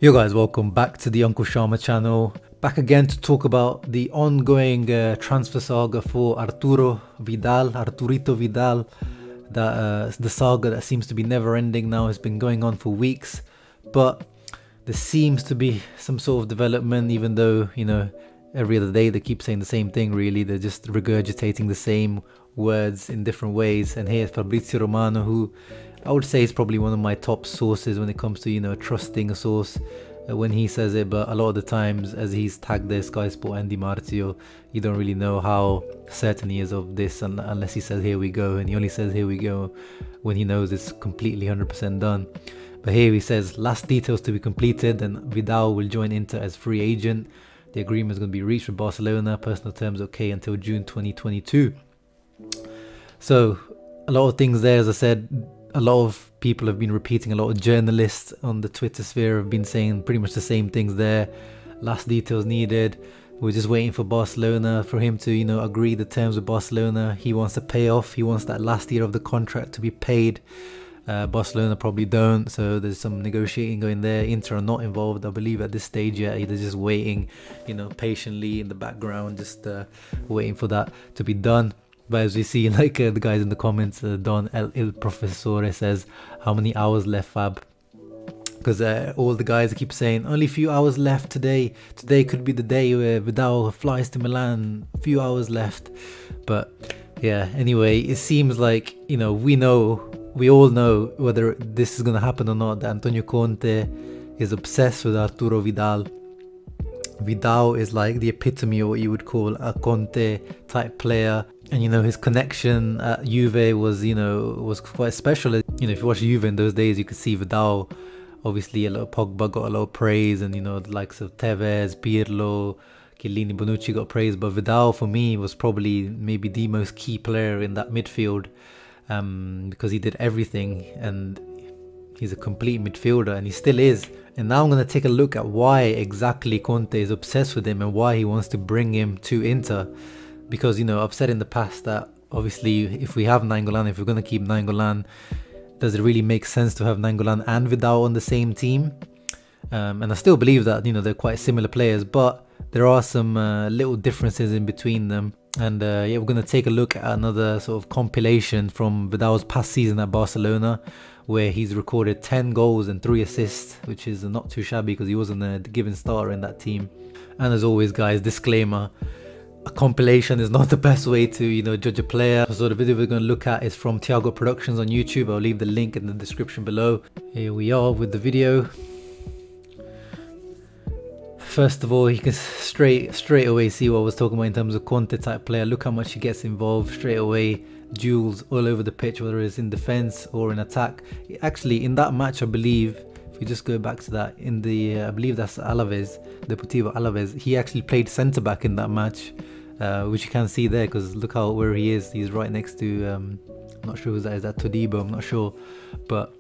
Yo guys, welcome back to the Uncle Sharma channel. Back again to talk about the ongoing transfer saga for Arturito Vidal. The saga that seems to be never ending now has been going on for weeks. But there seems to be some sort of development, even though, you know, every other day they keep saying the same thing really. They're just regurgitating the same words in different ways. And here's Fabrizio Romano, who I would say is probably one of my top sources when it comes to, you know, trusting a source when he says it. But a lot of the times, as he's tagged there, Sky Sport and Di Marzio, you don't really know how certain he is of this unless he says here we go, and he only says here we go when he knows it's completely 100% done. But here he says last details to be completed, and Vidal will join Inter as free agent. The agreement is going to be reached with Barcelona, personal terms okay until June 2022. So a lot of things there. As I said, a lot of people have been repeating, a lot of journalists on the Twitter sphere have been saying pretty much the same things there. Last details needed. We're just waiting for Barcelona, for him to, you know, agree the terms with Barcelona. He wants to pay off. He wants that last year of the contract to be paid. Barcelona probably don't, so there's some negotiating going there. Inter are not involved, I believe, at this stage yet. They're just waiting, you know, patiently in the background, just waiting for that to be done. But as we see, like the guys in the comments, Don El Professore says, how many hours left, Fab? Because all the guys keep saying, only a few hours left today. Today could be the day where Vidal flies to Milan. A few hours left. But yeah, anyway, it seems like, you know, we all know whether this is going to happen or not, that Antonio Conte is obsessed with Arturo Vidal. Vidal is like the epitome of what you would call a Conte type player. And, you know, his connection at Juve was, you know, was quite special. You know, if you watch Juve in those days, you could see Vidal. Obviously, a lot of Pogba got a lot of praise, and, you know, the likes of Tevez, Pirlo, Chiellini, Bonucci got praise. But Vidal, for me, was probably maybe the most key player in that midfield, because he did everything, and he's a complete midfielder, and he still is. And now I'm going to take a look at why exactly Conte is obsessed with him and why he wants to bring him to Inter. Because, you know, I've said in the past that obviously if we have Nainggolan, if we're going to keep Nainggolan, does it really make sense to have Nainggolan and Vidal on the same team? And I still believe that, you know, they're quite similar players, but there are some little differences in between them. And yeah, we're going to take a look at another sort of compilation from Vidal's past season at Barcelona, where he's recorded 10 goals and 3 assists, which is not too shabby because he wasn't a given starter in that team. And as always, guys, disclaimer, a compilation is not the best way to, you know, judge a player. So the video we're going to look at is from Thiago Productions on YouTube. I'll leave the link in the description below. Here we are with the video. First of all, you can straight away see what I was talking about in terms of Conte type player. Look how much he gets involved straight away. Duels all over the pitch, whether it's in defense or in attack. Actually, in that match, I believe, if we just go back to that, in the I believe that's Alaves, Deportivo Alaves, he actually played centre back in that match, which you can see there, because look how where he is. He's right next to I'm not sure who that is, that Todibo, I'm not sure, but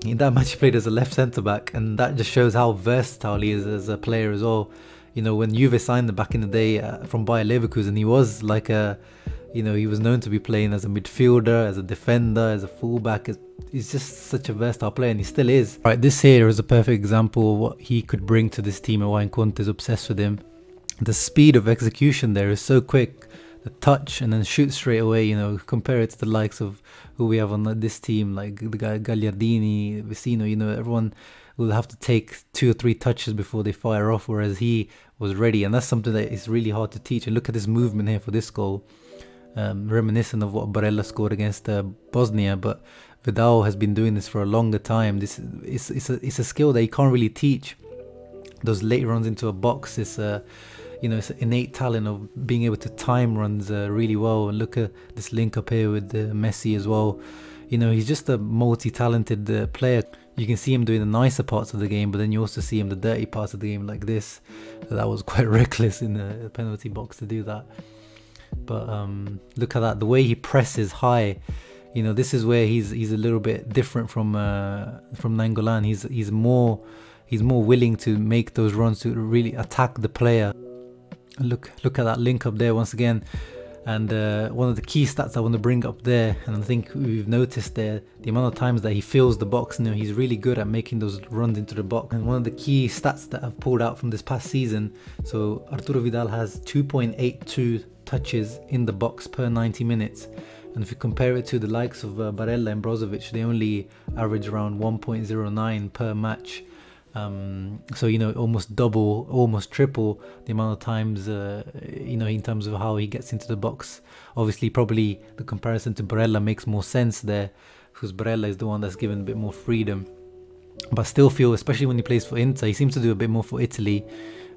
in that match he played as a left centre back, and that just shows how versatile he is as a player as well. You know, when Juve signed him back in the day from Bayer Leverkusen, he was like a, you know, he was known to be playing as a midfielder, as a defender, as a fullback. He's just such a versatile player, and he still is. Right, this here is a perfect example of what he could bring to this team and why Conte is obsessed with him. The speed of execution there is so quick. The touch and then shoot straight away, you know, compare it to the likes of who we have on this team, like the guy Gagliardini, Vecino, you know, everyone will have to take 2 or 3 touches before they fire off, whereas he was ready. And that's something that is really hard to teach. And look at this movement here for this goal. Reminiscent of what Barella scored against Bosnia, but Vidal has been doing this for a longer time. This is it's a skill that you can't really teach. Those late runs into a box is you know, it's an innate talent of being able to time runs really well. And look at this link up here with Messi as well. You know, he's just a multi-talented player. You can see him doing the nicer parts of the game, but then you also see him the dirty parts of the game, like this. That was quite reckless in the penalty box to do that. But look at that, the way he presses high. You know, this is where he's a little bit different from Nainggolan. He's more willing to make those runs to really attack the player. Look at that link up there once again. And one of the key stats I want to bring up there, and I think we've noticed there, the amount of times that he fills the box. He's really good at making those runs into the box. And one of the key stats that I've pulled out from this past season, so Arturo Vidal has 2.82 touches in the box per 90 minutes. And if you compare it to the likes of Barella and Brozovic, they only average around 1.09 per match. So almost double, almost triple the amount of times in terms of how he gets into the box. Obviously probably the comparison to Barella makes more sense there, because Barella is the one that's given a bit more freedom. But I still feel, especially when he plays for Inter, he seems to do a bit more for Italy,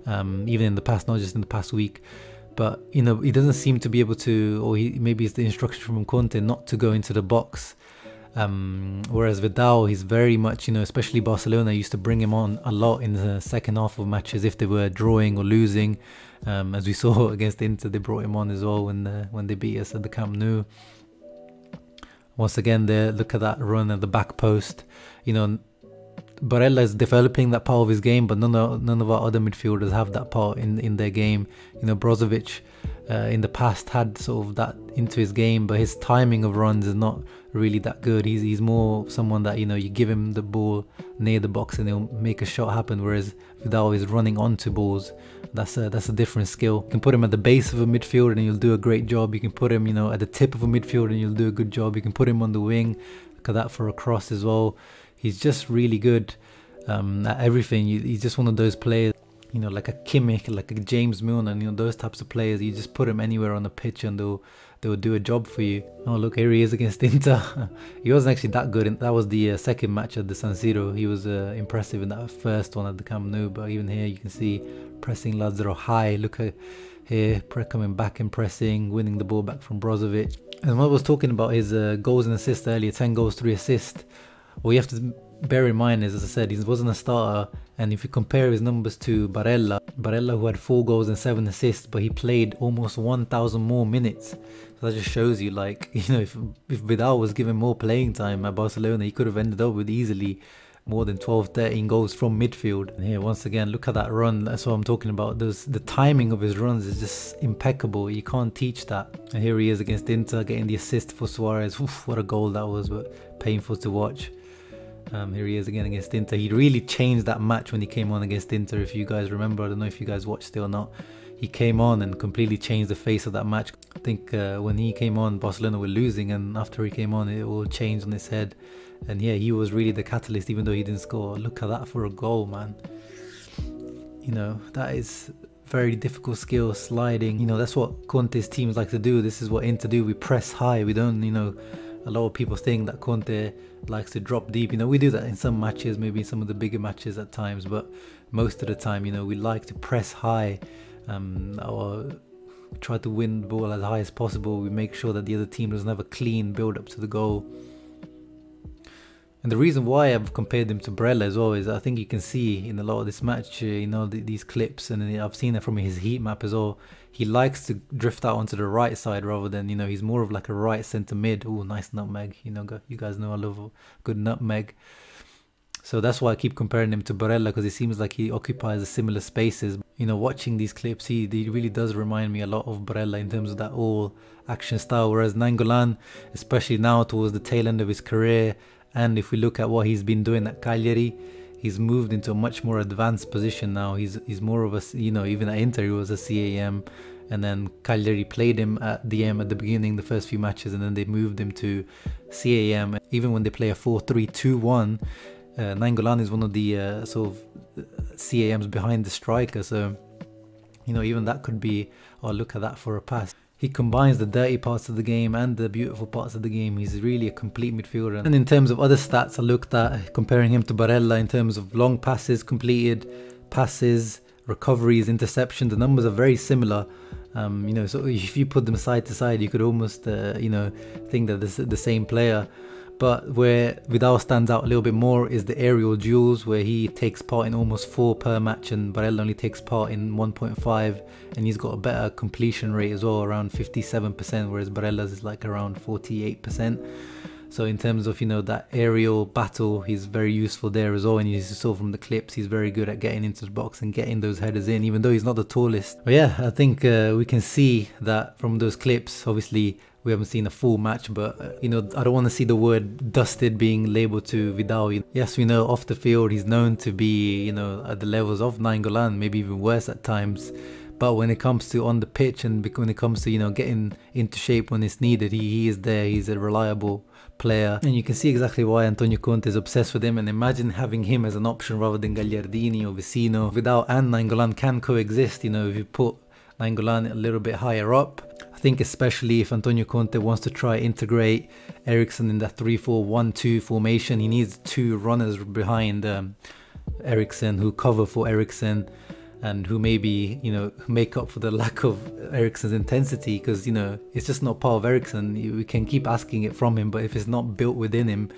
even in the past, not just in the past week. But he doesn't seem to be able to, or maybe it's the instruction from Conte not to go into the box. Whereas Vidal, he's very much, especially Barcelona used to bring him on a lot in the second half of matches if they were drawing or losing. As we saw against Inter, they brought him on as well when they beat us at the Camp Nou. Once again, there, look at that run at the back post. Barella is developing that part of his game, but none of our other midfielders have that part in their game. Brozovic in the past had sort of that into his game, but his timing of runs is not really that good. He's more someone that you give him the ball near the box and he'll make a shot happen, whereas Vidal is running onto balls. That's a different skill. You can put him at the base of a midfield and he'll do a great job. You can put him at the tip of a midfield and he'll do a good job. You can put him on the wing. Look at that for a cross as well. He's just really good at everything. He's just one of those players, like a Kimmich, like a James Milner, those types of players. You just put him anywhere on the pitch and they'll do a job for you. Oh, look, here he is against Inter. He wasn't actually that good. That was the second match at the San Siro. He was impressive in that first one at the Camp Nou, but even here you can see pressing lads that are high. Look at here, coming back and pressing, winning the ball back from Brozovic. And when I was talking about his goals and assists earlier, 10 goals, 3 assists, what you have to bear in mind is, as I said, he wasn't a starter. And if you compare his numbers to Barella, who had 4 goals and 7 assists, but he played almost 1,000 more minutes. So that just shows you, if Vidal was given more playing time at Barcelona, he could have ended up with easily more than 12, 13 goals from midfield. And here, once again, look at that run. That's what I'm talking about. The timing of his runs is just impeccable. You can't teach that. And here he is against Inter, getting the assist for Suarez. Oof, what a goal that was, but painful to watch. Here he is again against Inter. He really changed that match when he came on against Inter, if you guys remember. I don't know if you guys watched it or not. He came on and completely changed the face of that match. I think when he came on, Barcelona were losing, and after he came on, it all changed on its head. And yeah, he was really the catalyst, even though he didn't score. Look at that for a goal, man. That is very difficult skill, sliding. That's what Conte's teams like to do. This is what Inter do. We press high. We don't, a lot of people think that Conte likes to drop deep. We do that in some matches, maybe in some of the bigger matches at times, but most of the time, we like to press high, or try to win the ball as high as possible. We make sure that the other team doesn't have a clean build up to the goal. And the reason why I've compared him to Barella as well is I think you can see in a lot of this match, these clips, and I've seen it from his heat map as well. He likes to drift out onto the right side rather than, he's more of like a right centre mid. Oh, nice nutmeg. You guys know I love a good nutmeg. So that's why I keep comparing him to Barella, because it seems like he occupies the similar spaces. Watching these clips, he really does remind me a lot of Barella in terms of that all action style. Whereas Nainggolan, especially now towards the tail end of his career, and if we look at what he's been doing at Cagliari, he's moved into a much more advanced position now. He's more of a, even at Inter he was a CAM, and then Cagliari played him at DM at the beginning, the first few matches, and then they moved him to CAM. Even when they play a 4-3-2-1, Nainggolan is one of the sort of CAMs behind the striker. So, even that could be, oh, look at that for a pass. He combines the dirty parts of the game and the beautiful parts of the game. He's really a complete midfielder. And in terms of other stats, I looked at comparing him to Barella in terms of long passes completed, passes, recoveries, interception. The numbers are very similar. So if you put them side to side, you could almost, think that this is the same player. But where Vidal stands out a little bit more is the aerial duels, where he takes part in almost 4 per match and Barella only takes part in 1.5, and he's got a better completion rate as well, around 57%, whereas Barella's is like around 48%. So in terms of, you know, that aerial battle, he's very useful there as well. And you saw from the clips, he's very good at getting into the box and getting those headers in, even though he's not the tallest. But yeah, I think we can see that from those clips. Obviously, we haven't seen a full match, but you know, I don't want to see the word dusted being labeled to Vidal. Yes, we know off the field he's known to be, you know, at the levels of Nainggolan, maybe even worse at times. But when it comes to on the pitch and when it comes to, you know, getting into shape when it's needed, he is there. He's a reliable player, and you can see exactly why Antonio Conte is obsessed with him. And imagine having him as an option rather than Gagliardini or Vicino. Vidal and Nainggolan can coexist, you know, if you put Nainggolan a little bit higher up. I think especially if Antonio Conte wants to try integrate Eriksen in that 3-4-1-2 formation, he needs two runners behind Eriksen who cover for Eriksen, and who maybe, you know, make up for the lack of Eriksen's intensity, because, you know, it's just not part of Eriksen. We can keep asking it from him, but if it's not built within him,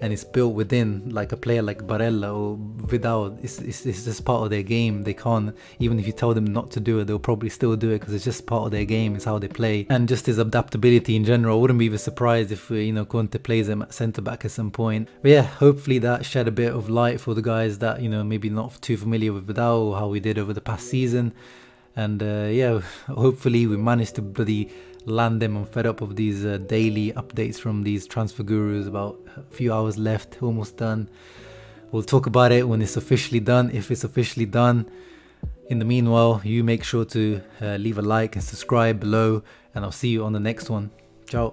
and it's built within like a player like Barella or Vidal, it's just part of their game. They can't, even if you tell them not to do it, they'll probably still do it because it's just part of their game. It's how they play, and just his adaptability in general. I wouldn't be even surprised if, you know, Conte plays him at centre back at some point. But yeah, hopefully that shed a bit of light for the guys that, you know, maybe not too familiar with Vidal or how we did over the past season. And yeah, hopefully we managed to bloody land them. I'm fed up of these daily updates from these transfer gurus. About a few hours left, almost done. We'll talk about it when it's officially done, if it's officially done. In the meanwhile, you make sure to leave a like and subscribe below, and I'll see you on the next one. Ciao.